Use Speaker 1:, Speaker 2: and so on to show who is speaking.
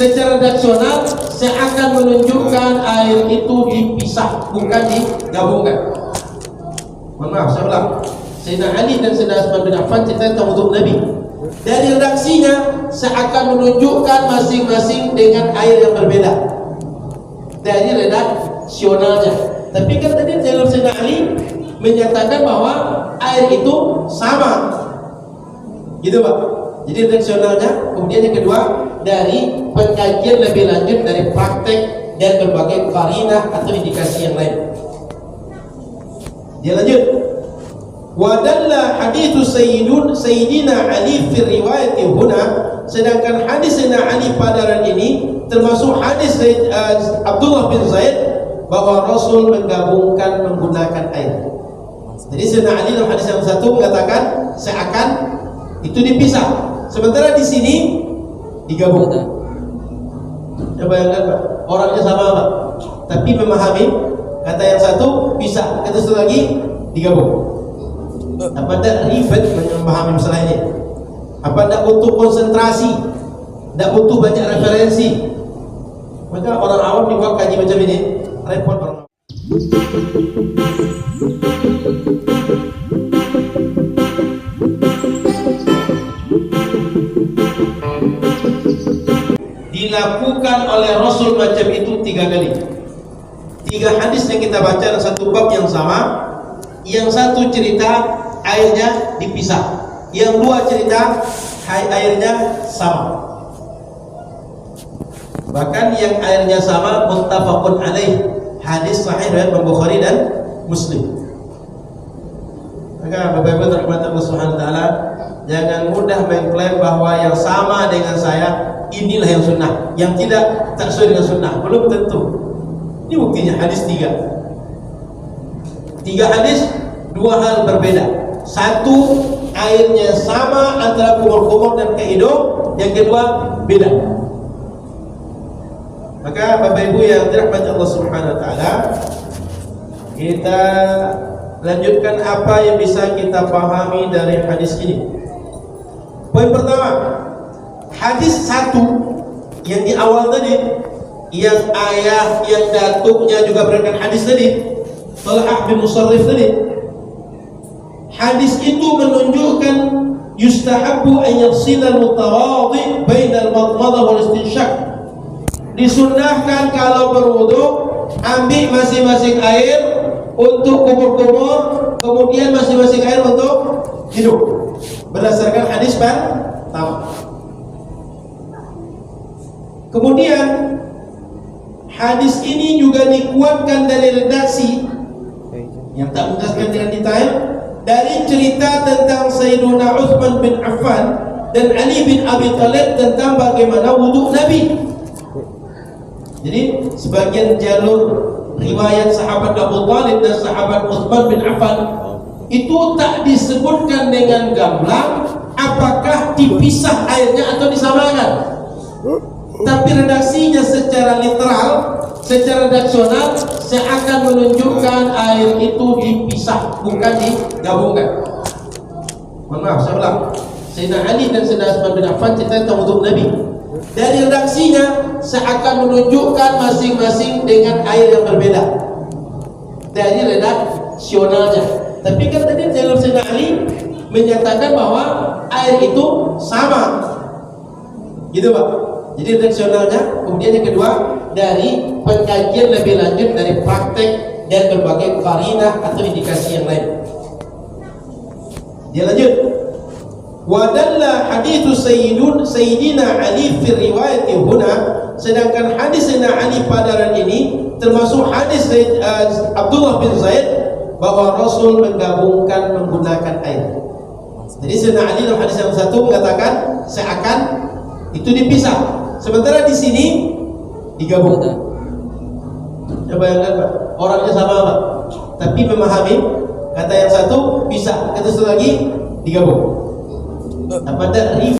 Speaker 1: secara redaksional seakan menunjukkan air itu dipisah, bukan digabungkan. Mohon maaf, saya ulang. Sayyidina Ali dan Sayyidina Utsman bin Affan cerita tentang wudhu Nabi. Dari redaksinya seakan menunjukkan masing-masing dengan air yang berbeda. Dari redaksionalnya. Tapi kan tadi Sayyidina Ali menyatakan bahwa air itu sama. Gitu Pak. Jadi redaksionalnya. Kemudian yang kedua, dari pengkajian lebih lanjut dari praktek dan berbagai qarinah atau indikasi yang lain. Dia lanjut. Wadalla hadithu Sayyidina Ali fi riwayati huna, sedangkan hadis Sayyidina Ali pada ini termasuk hadis Abdullah bin Zaid bahwa Rasul menggabungkan menggunakan air. Jadi Sayyidina Ali dalam hadis yang satu mengatakan seakan itu dipisah, sementara di sini digabungkan. Coba bayangkan Pak, orangnya sama Pak, tapi memahami kata yang satu pisah, kata satu lagi digabung. Apa tidak ribet memahami masalah ini? Apa tidak butuh konsentrasi? Tidak butuh banyak referensi? Maka orang awam dibuat kaji macam ini repot orang awam. Dilakukan oleh Rasul macam itu 3 kali. 3 hadis yang kita baca dalam satu bab yang sama. Yang satu cerita airnya dipisah, yang 2 cerita airnya sama. Bahkan yang airnya sama muttafaqun alaih, hadis sahih riwayat Bukhari dan Muslim. Maka Bapak Ibu rahmatan Allah Subhanahu wa taala, jangan mudah mengklaim bahwa yang sama dengan saya inilah yang sunnah, yang tidak tak sesuai dengan sunnah. Belum tentu. Ini buktinya hadis 3 hadis, 2 hal berbeda. Satu, airnya sama antara kumur-kumur dan ke hidung. Yang kedua, beda. Maka Bapak Ibu yang dirahmati Allah Subhanahu wa taala, kita lanjutkan apa yang bisa kita pahami dari hadis ini. Poin pertama, hadis 1 yang di awal tadi, yang ayah, yang datuknya juga berikan hadis tadi, Talha bin Musarrif tadi. Hadis itu menunjukkan yustahabbu an yafsila al-mutawadhi baina al-madmadah wal istinshaq. Disunnahkan kalau berwudu ambil masing-masing air untuk kumur-kumur, kemudian masing-masing air untuk hidung. Berdasarkan hadis pertama. Kemudian hadis ini juga dikuatkan dari redaksi yang tak menjelaskan dengan detail dari cerita tentang Sayyiduna Utsman bin Affan dan Ali bin Abi Thalib tentang bagaimana wudhu Nabi. Jadi sebagian jalur riwayat sahabat Abu Thalib dan sahabat Utsman bin Affan itu tak disebutkan dengan gamblang apakah dipisah airnya atau disamakan, tapi redaksinya secara literal, secara redaksional seakan menunjukkan air itu dipisah, bukan digabungkan. Mohon maaf, saya ulang. Sayyidina Ali dan Sayyidina Utsman bin Affan cerita tentang wudhu Nabi. Dari redaksinya seakan menunjukkan masing-masing dengan air yang berbeda. Dari redaksionalnya. Tapi kan tadi Sayyidina Ali menyatakan bahwa air itu sama. Gitu Pak. Jadi redaksionalnya. Kemudian yang kedua, dari pengkajian lebih lanjut dari praktek dan berbagai qarinah atau indikasi yang lain. Dia lanjut. Wadalla hadithu Sayyidina Ali fi riwayati huna, sedangkan hadis Sayyidina Ali pada ini termasuk hadis Abdullah bin Zaid bahwa Rasul menggabungkan menggunakan air. Jadi Sayyidina Ali dalam hadis yang satu mengatakan seakan itu dipisah, sementara di sini digabungkan. Coba bayangkan Pak, orangnya sama Pak, tapi memahami kata yang satu pisah, kata satu lagi digabung. Apa tidak ribet